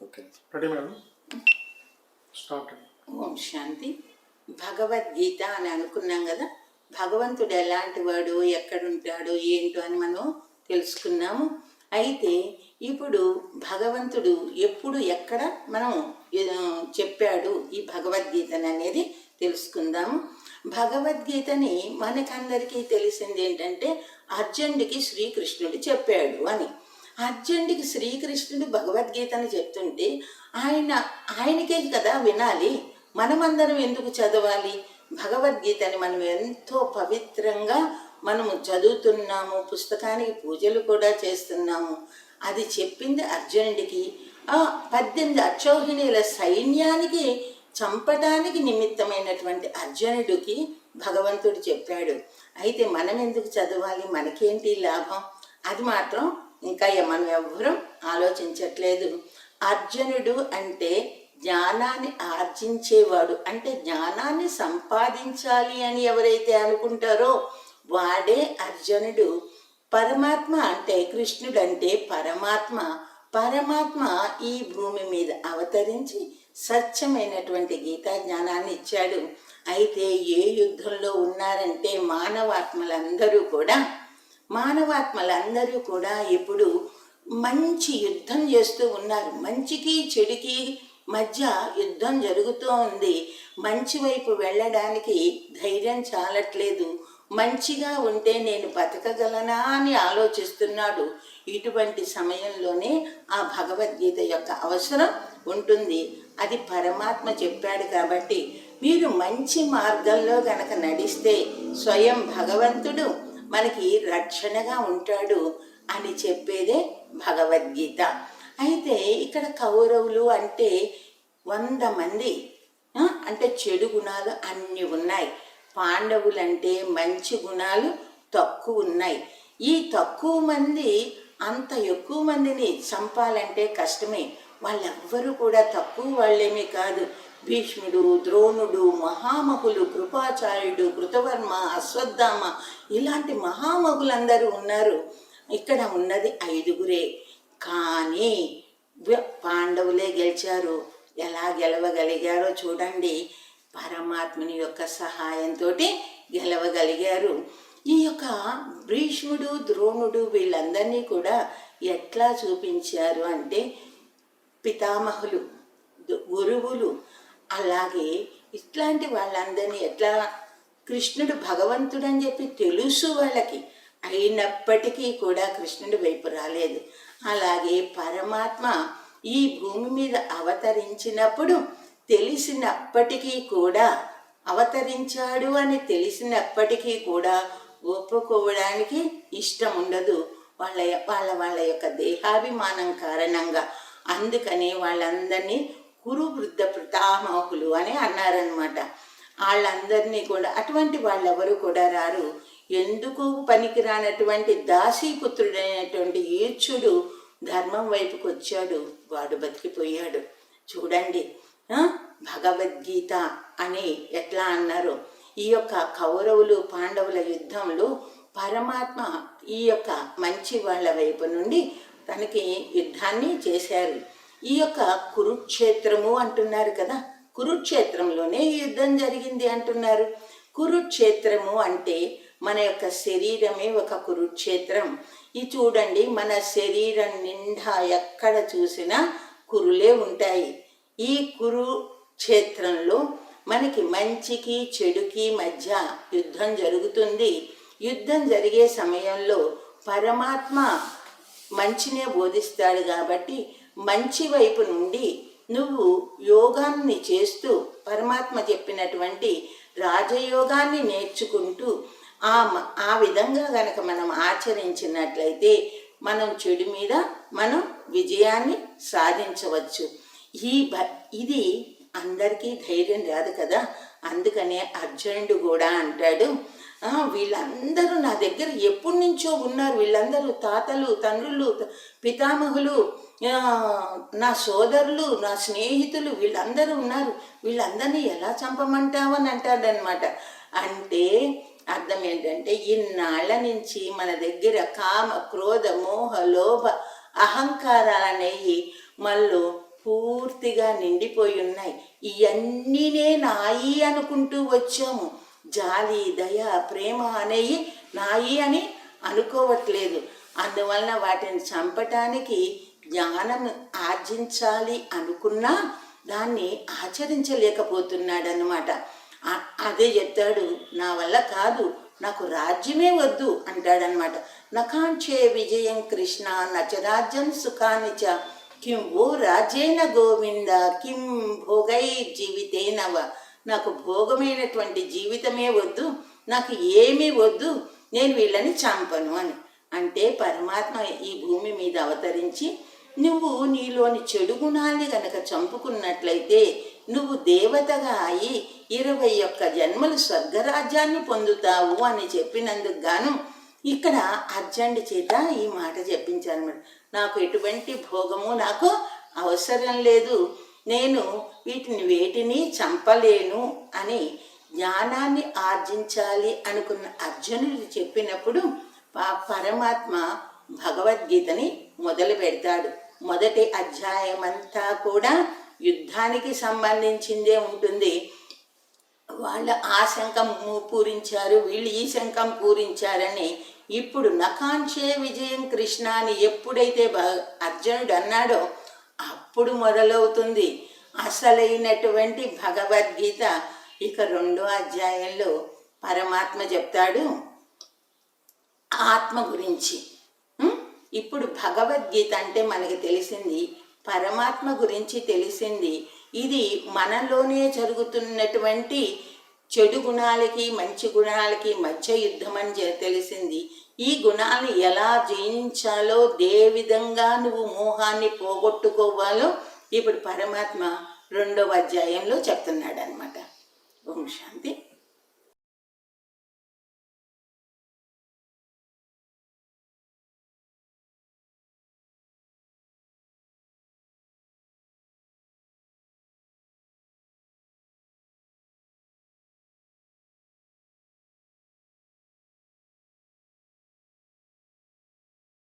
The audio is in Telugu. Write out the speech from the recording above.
Okay ready madam start. ఓం శాంతి. భగవద్గీత అని అనుకున్నాం కదా. భగవంతుడు ఎలాంటి వాడు, ఎక్కడుంటాడు, ఏంటో అని మనం తెలుసుకున్నాము. అయితే ఇప్పుడు భగవంతుడు ఎప్పుడు ఎక్కడ మనం చెప్పాడు ఈ భగవద్గీతని అనేది తెలుసుకుందాము. భగవద్గీతని మనకందరికీ తెలిసింది ఏంటంటే అర్జునుడికి శ్రీకృష్ణుడు చెప్పాడు అని. అర్జునుడికి శ్రీకృష్ణుడు భగవద్గీతను చెప్తుంటే ఆయనకే కదా వినాలి, మనమందరం ఎందుకు చదవాలి? భగవద్గీతని మనం ఎంతో పవిత్రంగా మనము చదువుతున్నాము, పుస్తకానికి పూజలు కూడా చేస్తున్నాము. అది చెప్పింది అర్జునుడికి. 18 అక్షౌహిణీల సైన్యానికి చంపడానికి నిమిత్తమైనటువంటి అర్జునుడికి భగవంతుడు చెప్పాడు. అయితే మనం ఎందుకు చదవాలి, మనకేంటి లాభం? అది మాత్రం ఇంకా మనం ఎవ్వరం ఆలోచించట్లేదు. అర్జునుడు అంటే జ్ఞానాన్ని ఆర్జించేవాడు, అంటే జ్ఞానాన్ని సంపాదించాలి అని ఎవరైతే అనుకుంటారో వాడే అర్జునుడు. పరమాత్మ అంటే కృష్ణుడు అంటే పరమాత్మ. పరమాత్మ ఈ భూమి మీద అవతరించి సత్యమైనటువంటి గీతా జ్ఞానాన్ని ఇచ్చాడు. అయితే ఏ యుద్ధంలో ఉన్నారంటే మానవాత్మలందరూ కూడా ఇప్పుడు మంచి యుద్ధం చేస్తూ ఉన్నారు. మంచికి చెడుకి మధ్య యుద్ధం జరుగుతూ ఉంది. మంచి వైపు వెళ్ళడానికి ధైర్యం చాలట్లేదు. మంచిగా ఉంటే నేను బతకగలనా అని ఆలోచిస్తున్నాడు. ఇటువంటి సమయంలోనే ఆ భగవద్గీత యొక్క అవసరం ఉంటుంది. అది పరమాత్మ చెప్పాడు కాబట్టి మీరు మంచి మార్గంలో గనక నడిస్తే స్వయం భగవంతుడు మనకి రక్షణగా ఉంటాడు అని చెప్పేదే భగవద్గీత. అయితే ఇక్కడ కౌరవులు అంటే 100 మంది, అంటే చెడు గుణాలు అన్నీ ఉన్నాయి. పాండవులంటే మంచి గుణాలు తక్కువ ఉన్నాయి. ఈ తక్కువ మంది అంత ఎక్కువ మందిని చంపాలంటే కష్టమే. వాళ్ళెవ్వరూ కూడా తక్కువ వాళ్ళేమీ కాదు. భీష్ముడు, ద్రోణుడు, మహామహులు, కృపాచార్యుడు, కృతవర్మ, అశ్వత్థామ ఇలాంటి మహామహులందరూ ఉన్నారు. ఇక్కడ ఉన్నది 5గురే. కానీ పాండవులే గెలిచారు. ఎలా గెలవగలిగారో చూడండి. పరమాత్మని యొక్క సహాయంతో గెలవగలిగారు. ఈ యొక్క భీష్ముడు, ద్రోణుడు వీళ్ళందరినీ కూడా ఎట్లా చూపించారు అంటే పితామహులు, గురువులు, అలాగే ఇట్లాంటి వాళ్ళందరినీ ఎట్లా కృష్ణుడు భగవంతుడు అని చెప్పి తెలుసు వాళ్ళకి, అయినప్పటికీ కూడా కృష్ణుడి వైపు రాలేదు. అలాగే పరమాత్మ ఈ భూమి మీద అవతరించినప్పుడు తెలిసినప్పటికీ కూడా, అవతరించాడు అని తెలిసినప్పటికీ కూడా ఒప్పుకోవడానికి ఇష్టం ఉండదు వాళ్ళ యొక్క దేహాభిమానం కారణంగా. అందుకని వాళ్ళందరినీ కురు వృద్ధ పితామహులు అని అన్నారనమాట. వాళ్ళందరినీ కూడా అటువంటి వాళ్ళెవరు కూడా రారు. ఎందుకు పనికిరానటువంటి దాసీపుత్రుడైనటువంటి ఈర్చుడు ధర్మం వైపుకు వచ్చాడు, వాడు బతికిపోయాడు. చూడండి భగవద్గీత అని ఎట్లా అన్నారు. ఈ యొక్క కౌరవులు పాండవుల యుద్ధంలో పరమాత్మ ఈ యొక్క మంచి వాళ్ళ వైపు నుండి తనకి యుద్ధాన్ని చేశారు. ఈ యొక్క కురుక్షేత్రము అంటున్నారు కదా, కురుక్షేత్రంలోనే యుద్ధం జరిగింది అంటున్నారు. కురుక్షేత్రము అంటే మన యొక్క శరీరమే ఒక కురుక్షేత్రం. ఇది చూడండి, మన శరీరం నిండా ఎక్కడ చూసినా కురులే ఉంటాయి. ఈ కురుక్షేత్రంలో మనకి మంచికి చెడుకి మధ్య యుద్ధం జరుగుతుంది. యుద్ధం జరిగే సమయంలో పరమాత్మ మంచినే బోధిస్తాడు కాబట్టి మంచి వైపు నుండి నువ్వు యోగాన్ని చేస్తూ పరమాత్మ చెప్పినటువంటి రాజయోగాన్ని నేర్చుకుంటూ ఆ విధంగా గనక మనం ఆచరించినట్లయితే మనం చెడు మీద మనం విజయాన్ని సాధించవచ్చు. ఇది అందరికీ ధైర్యం రాదు కదా. అందుకనే అర్జునుడు కూడా అంటాడు, వీళ్ళందరూ నా దగ్గర ఎప్పటి నుంచో ఉన్నారు, వీళ్ళందరూ తాతలు, తండ్రులు, పితామహులు, నా సోదరులు, నా స్నేహితులు వీళ్ళందరూ ఉన్నారు, వీళ్ళందరినీ ఎలా చంపమంటావని అంటాడనమాట. అంటే అర్థం ఏంటంటే ఇన్నాళ్ల నుంచి మన దగ్గర కామ, క్రోధ, మోహ, లోభ, అహంకారాలనేవి మనలో సమృద్ధిగా నిండిపోయి ఉన్నాయి. ఇవన్నీనే నాయి అనుకుంటూ వచ్చాము. జాలి, దయ, ప్రేమ అనేవి నాయి అని అనుకోవట్లేదు. అందువలన వాటిని చంపటానికి జ్ఞానం ఆర్జించాలి అనుకున్నా దాన్ని ఆచరించలేకపోతున్నాడనమాట. అదే చెప్తాడు, నా వల్ల కాదు, నాకు రాజ్యమే వద్దు అంటాడనమాట. నకాంక్షే విజయం కృష్ణ నచరాజ్యం సుఖాని చ కిం ఓ రాజేన గోవింద కిం భోగై జీవితేనవ. నాకు భోగమైనటువంటి జీవితమే వద్దు, నాకు ఏమీ వద్దు, నేను వీళ్ళని చంపను అని. అంటే పరమాత్మ ఈ భూమి మీద అవతరించి నువ్వు నీలోని చెడు గుణాన్ని గనక చంపుకున్నట్లయితే నువ్వు దేవతగా అయి 21 జన్మలు స్వర్గరాజ్యాన్ని పొందుతావు అని చెప్పినందుకు గాను ఇక్కడ అర్జునుడి చేత ఈ మాట చెప్పించారన్నమాట. నాకు ఎటువంటి భోగము నాకు అవసరం లేదు, నేను వేటిని చంపలేను అని జ్ఞానాన్ని ఆర్జించాలి అనుకున్న అర్జునుడు చెప్పినప్పుడు పరమాత్మ భగవద్గీతని మొదలు పెడతాడు. మొదటి అధ్యాయం అంతా కూడా యుద్ధానికి సంబంధించిందే ఉంటుంది. వాళ్ళు ఆ శంఖం పూరించారు, వీళ్ళు ఈ శంఖం పూరించారని. ఇప్పుడు నకాంక్షే విజయం కృష్ణ అని ఎప్పుడైతే అర్జునుడు అన్నాడో అప్పుడు మొదలవుతుంది అసలైనటువంటి భగవద్గీత. ఇక 2వ అధ్యాయంలో పరమాత్మ చెప్తాడు ఆత్మ గురించి. ఇప్పుడు భగవద్గీత అంటే మనకి తెలిసింది, పరమాత్మ గురించి తెలిసింది. ఇది మనలోనే జరుగుతున్నటువంటి చెడు గుణాలకి మంచి గుణాలకి మధ్య యుద్ధం అని తెలిసింది. ఈ గుణాలను ఎలా జయించాలో, ఏ విధంగా నువ్వు మోహాన్ని పోగొట్టుకోవాలో ఇప్పుడు పరమాత్మ 2వ అధ్యాయంలో చెప్తున్నాడు అనమాట. ఓం శాంతి.